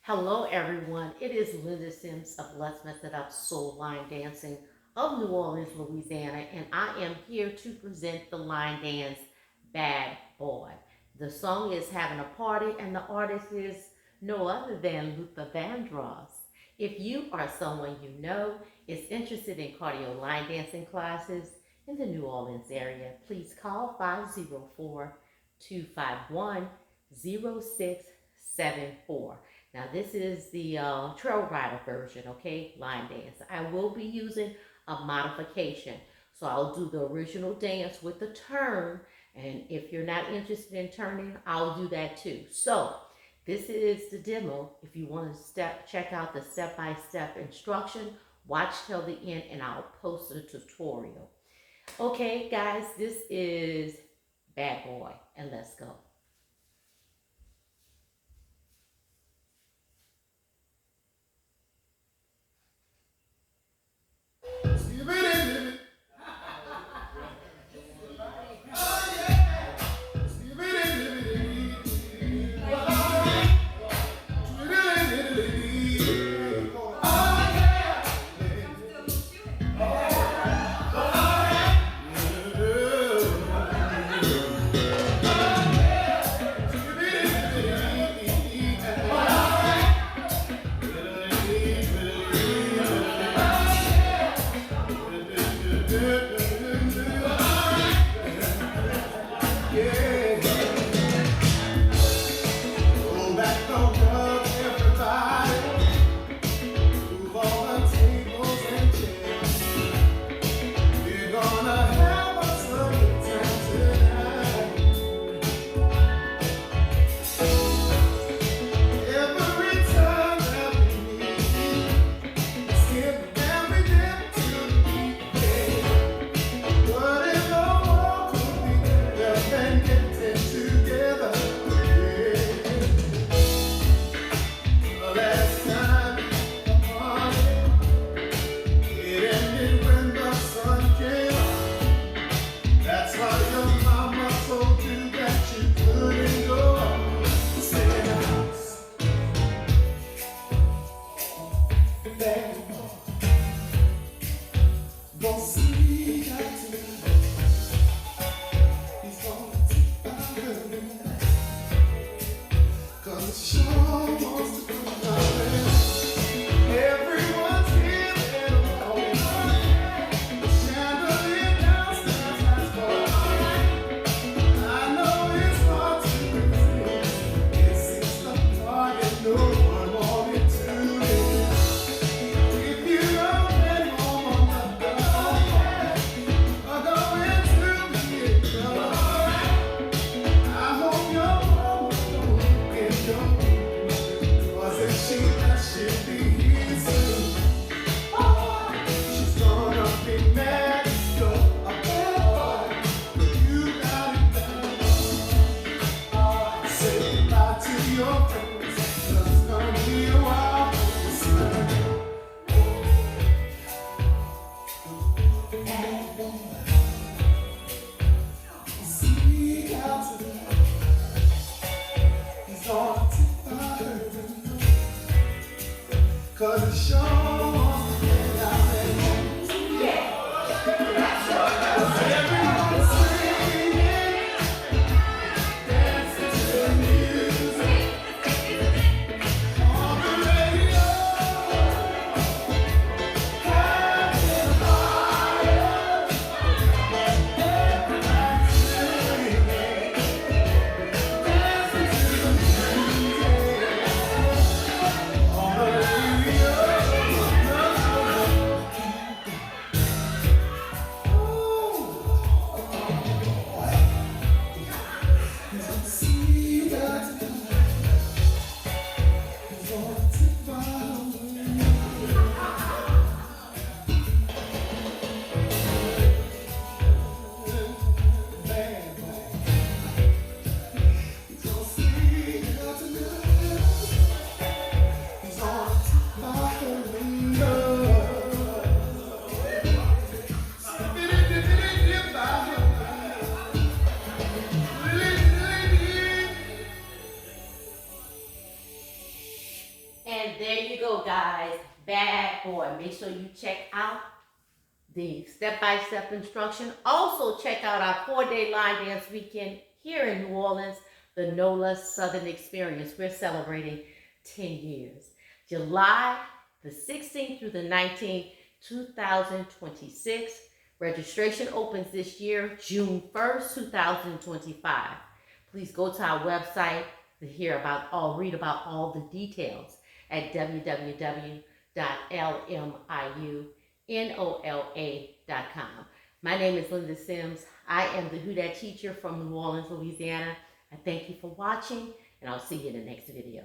Hello, everyone. It is Linda Sims of Let's Mess It Up Soul Line Dancing of New Orleans, Louisiana, and I am here to present the line dance Bad Boy. The song is Having a Party, and the artist is no other than Luther Vandross. If you or someone you know is interested in cardio line dancing classes in the New Orleans area, please call 504 251 0674. Now this is the trail rider version, okay, line dance. I will be using a modification. So I'll do the original dance with the turn, and if you're not interested in turning, I'll do that too. So this is the demo. If you want to check out the step-by-step instruction, watch till the end and I'll post a tutorial. Okay guys, this is Bad Boy, and let's go. Cause it sure wants to get out there. Everyone's singing, dancing to the music on the radio. Having a party, everybody's singing, dancing to the music on the radio. And there you go, guys. Bad boy. Make sure you check out the step-by-step instruction. Also, check out our 4-day line dance weekend here in New Orleans, the NOLA Southern Experience. We're celebrating 10 years. July the 16th through the 19th, 2026. Registration opens this year, June 1st, 2025. Please go to our website to read about all the details at www.lmiunola.com. My name is Linda Sims. I am the Who Dat teacher from New Orleans, Louisiana. I thank you for watching, and I'll see you in the next video.